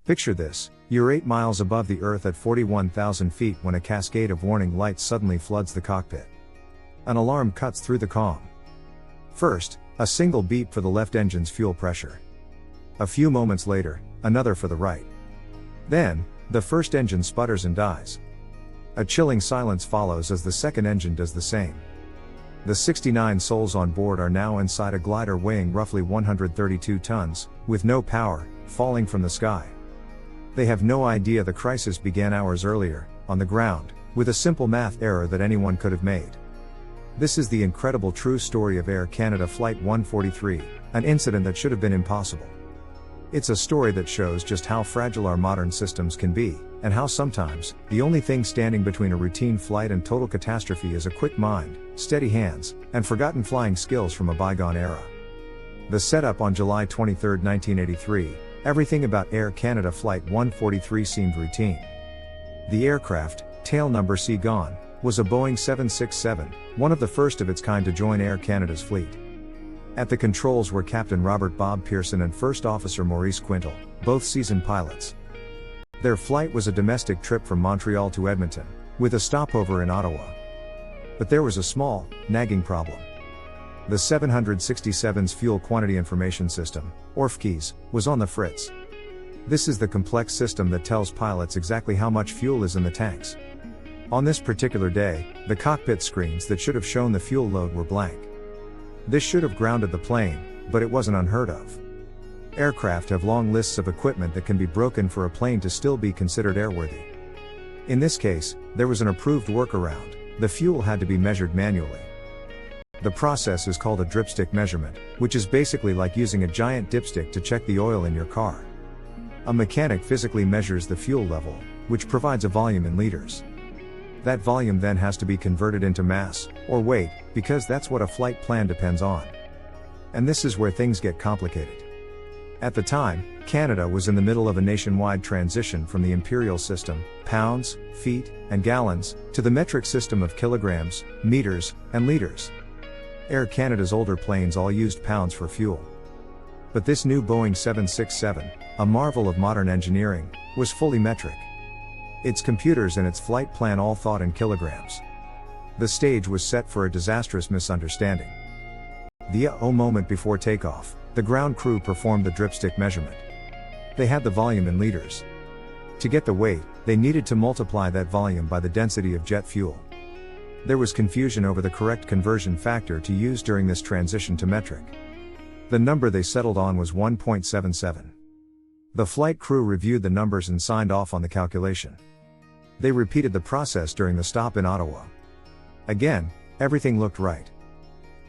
Picture this, you're 8 miles above the Earth at 41,000 feet when a cascade of warning lights suddenly floods the cockpit. An alarm cuts through the calm. First, a single beep for the left engine's fuel pressure. A few moments later, another for the right. Then, the first engine sputters and dies. A chilling silence follows as the second engine does the same. The 69 souls on board are now inside a glider weighing roughly 132 tons, with no power, falling from the sky. They have no idea the crisis began hours earlier, on the ground, with a simple math error that anyone could have made. This is the incredible true story of Air Canada Flight 143, an incident that should have been impossible. It's a story that shows just how fragile our modern systems can be, and how sometimes, the only thing standing between a routine flight and total catastrophe is a quick mind, steady hands, and forgotten flying skills from a bygone era. The setup on July 23, 1983, everything about Air Canada Flight 143 seemed routine. The aircraft, tail number C gone, was a Boeing 767, one of the first of its kind to join Air Canada's fleet. At the controls were Captain Robert Bob Pearson and First Officer Maurice Quintal, both seasoned pilots. Their flight was a domestic trip from Montreal to Edmonton, with a stopover in Ottawa. But there was a small, nagging problem. The 767's fuel quantity information system, or FQIS, was on the fritz. This is the complex system that tells pilots exactly how much fuel is in the tanks. On this particular day, the cockpit screens that should have shown the fuel load were blank. This should have grounded the plane, but it wasn't unheard of. Aircraft have long lists of equipment that can be broken for a plane to still be considered airworthy. In this case, there was an approved workaround: the fuel had to be measured manually. The process is called a dripstick measurement, which is basically like using a giant dipstick to check the oil in your car. A mechanic physically measures the fuel level, which provides a volume in liters. That volume then has to be converted into mass, or weight, because that's what a flight plan depends on. And this is where things get complicated. At the time, Canada was in the middle of a nationwide transition from the imperial system, pounds, feet, and gallons, to the metric system of kilograms, meters, and liters. Air Canada's older planes all used pounds for fuel. But this new Boeing 767, a marvel of modern engineering, was fully metric. Its computers and its flight plan all thought in kilograms. The stage was set for a disastrous misunderstanding. The moment before takeoff, the ground crew performed the dripstick measurement. They had the volume in liters. To get the weight, they needed to multiply that volume by the density of jet fuel. There was confusion over the correct conversion factor to use during this transition to metric. The number they settled on was 1.77. The flight crew reviewed the numbers and signed off on the calculation. They repeated the process during the stop in Ottawa. Again, everything looked right.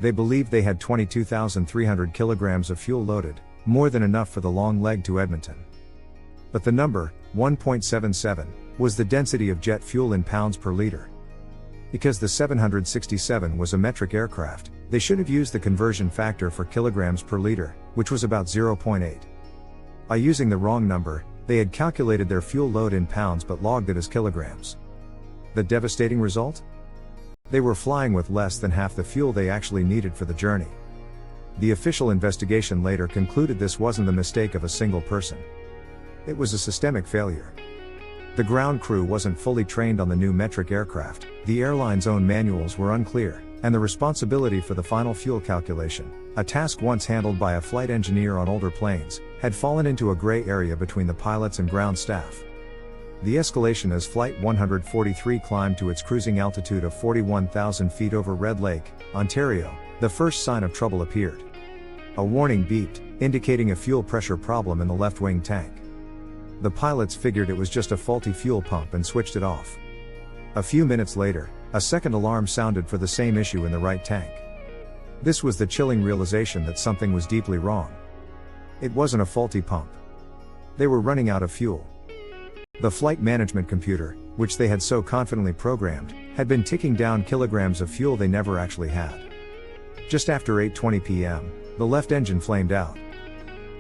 They believed they had 22,300 kilograms of fuel loaded, more than enough for the long leg to Edmonton. But the number, 1.77, was the density of jet fuel in pounds per liter. Because the 767 was a metric aircraft, they should have used the conversion factor for kilograms per liter, which was about 0.8. By using the wrong number, they had calculated their fuel load in pounds but logged it as kilograms. The devastating result? They were flying with less than half the fuel they actually needed for the journey. The official investigation later concluded this wasn't the mistake of a single person. It was a systemic failure. The ground crew wasn't fully trained on the new metric aircraft, the airline's own manuals were unclear, and the responsibility for the final fuel calculation, a task once handled by a flight engineer on older planes, had fallen into a gray area between the pilots and ground staff. The escalation as Flight 143 climbed to its cruising altitude of 41,000 feet over Red Lake, Ontario, the first sign of trouble appeared. A warning beeped, indicating a fuel pressure problem in the left wing tank. The pilots figured it was just a faulty fuel pump and switched it off. A few minutes later, a second alarm sounded for the same issue in the right tank. This was the chilling realization that something was deeply wrong. It wasn't a faulty pump. They were running out of fuel. The flight management computer, which they had so confidently programmed, had been ticking down kilograms of fuel they never actually had. Just after 8:20 p.m., the left engine flamed out.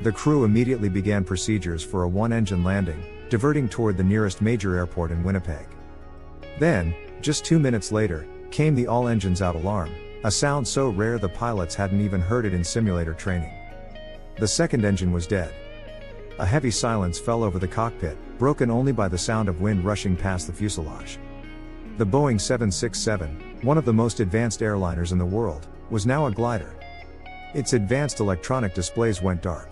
The crew immediately began procedures for a one-engine landing, diverting toward the nearest major airport in Winnipeg. Then, just 2 minutes later, came the all engines out alarm, a sound so rare the pilots hadn't even heard it in simulator training. The second engine was dead. A heavy silence fell over the cockpit, broken only by the sound of wind rushing past the fuselage. The Boeing 767, one of the most advanced airliners in the world, was now a glider. Its advanced electronic displays went dark.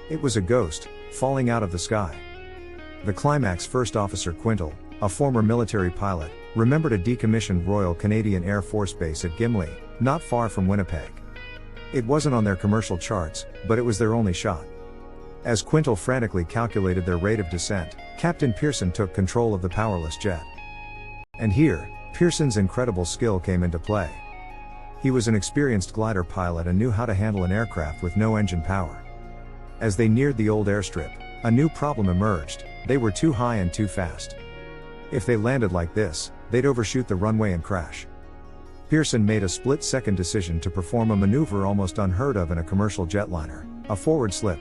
It was a ghost, falling out of the sky. The climax first officer Quintal, a former military pilot, remembered a decommissioned Royal Canadian Air Force base at Gimli, not far from Winnipeg. It wasn't on their commercial charts, but it was their only shot. As Quintal frantically calculated their rate of descent, Captain Pearson took control of the powerless jet. And here, Pearson's incredible skill came into play. He was an experienced glider pilot and knew how to handle an aircraft with no engine power. As they neared the old airstrip, a new problem emerged: they were too high and too fast. If they landed like this, they'd overshoot the runway and crash. Pearson made a split-second decision to perform a maneuver almost unheard of in a commercial jetliner: a forward slip.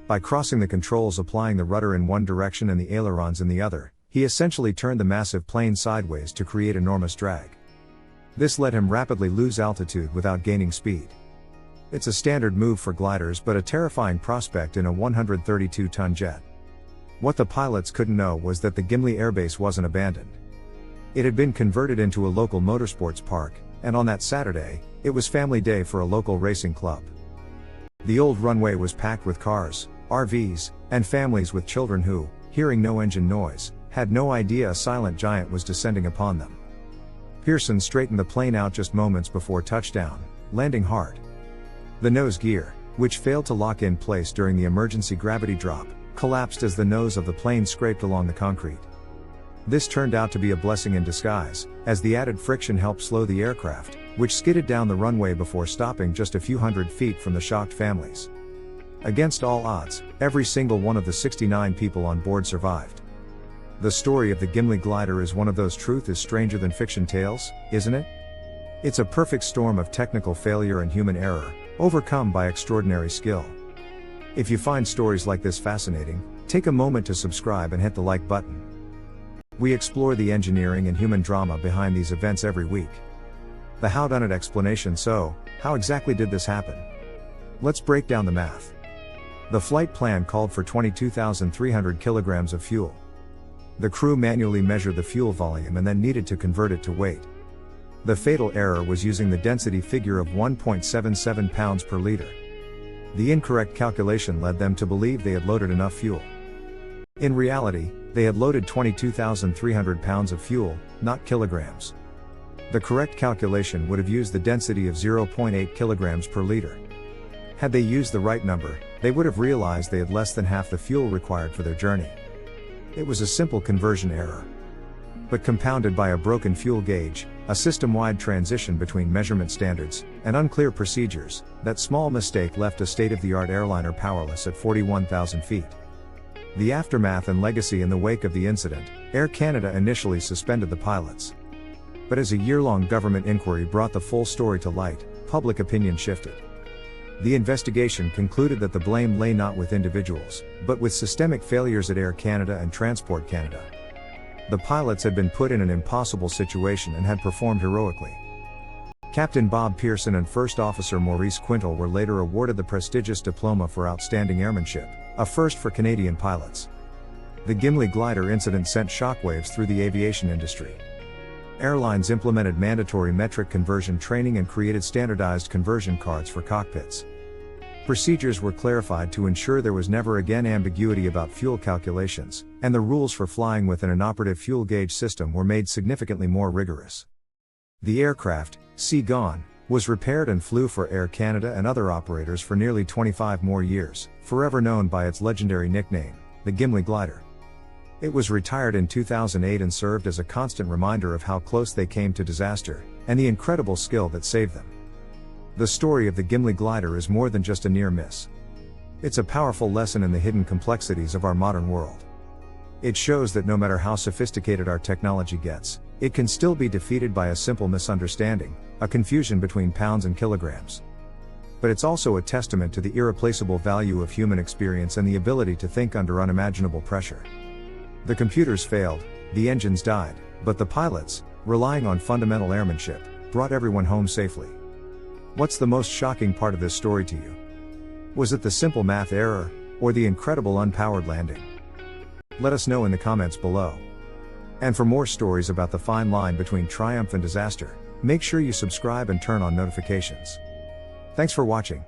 By crossing the controls, applying the rudder in one direction and the ailerons in the other, he essentially turned the massive plane sideways to create enormous drag. This let him rapidly lose altitude without gaining speed. It's a standard move for gliders, but a terrifying prospect in a 132-ton jet. What the pilots couldn't know was that the Gimli airbase wasn't abandoned. It had been converted into a local motorsports park, and on that Saturday, it was family day for a local racing club. The old runway was packed with cars, RVs, and families with children who, hearing no engine noise, had no idea a silent giant was descending upon them. Pearson straightened the plane out just moments before touchdown, landing hard. The nose gear, which failed to lock in place during the emergency gravity drop, collapsed as the nose of the plane scraped along the concrete. This turned out to be a blessing in disguise, as the added friction helped slow the aircraft, which skidded down the runway before stopping just a few hundred feet from the shocked families. Against all odds, every single one of the 69 people on board survived. The story of the Gimli glider is one of those truth is stranger than fiction tales, isn't it? It's a perfect storm of technical failure and human error, overcome by extraordinary skill. If you find stories like this fascinating, take a moment to subscribe and hit the like button. We explore the engineering and human drama behind these events every week. The how-done-it explanation. So, how exactly did this happen? Let's break down the math. The flight plan called for 22,300 kilograms of fuel. The crew manually measured the fuel volume and then needed to convert it to weight. The fatal error was using the density figure of 1.77 pounds per liter. The incorrect calculation led them to believe they had loaded enough fuel. In reality, they had loaded 22,300 pounds of fuel, not kilograms. The correct calculation would have used the density of 0.8 kilograms per liter. Had they used the right number, they would have realized they had less than half the fuel required for their journey. It was a simple conversion error. But compounded by a broken fuel gauge, a system-wide transition between measurement standards, and unclear procedures, that small mistake left a state-of-the-art airliner powerless at 41,000 feet. The aftermath and legacy. In the wake of the incident, Air Canada initially suspended the pilots. But as a year-long government inquiry brought the full story to light, public opinion shifted. The investigation concluded that the blame lay not with individuals, but with systemic failures at Air Canada and Transport Canada. The pilots had been put in an impossible situation and had performed heroically. Captain Bob Pearson and First Officer Maurice Quintal were later awarded the prestigious Diploma for Outstanding Airmanship, a first for Canadian pilots. The Gimli glider incident sent shockwaves through the aviation industry. Airlines implemented mandatory metric conversion training and created standardized conversion cards for cockpits. Procedures were clarified to ensure there was never again ambiguity about fuel calculations, and the rules for flying with an inoperative fuel gauge system were made significantly more rigorous. The aircraft, Sea Gone, was repaired and flew for Air Canada and other operators for nearly 25 more years, forever known by its legendary nickname, the Gimli glider. It was retired in 2008 and served as a constant reminder of how close they came to disaster, and the incredible skill that saved them. The story of the Gimli glider is more than just a near miss. It's a powerful lesson in the hidden complexities of our modern world. It shows that no matter how sophisticated our technology gets, it can still be defeated by a simple misunderstanding, a confusion between pounds and kilograms. But it's also a testament to the irreplaceable value of human experience and the ability to think under unimaginable pressure. The computers failed, the engines died, but the pilots, relying on fundamental airmanship, brought everyone home safely. What's the most shocking part of this story to you? Was it the simple math error, or the incredible unpowered landing? Let us know in the comments below. And for more stories about the fine line between triumph and disaster, make sure you subscribe and turn on notifications. Thanks for watching.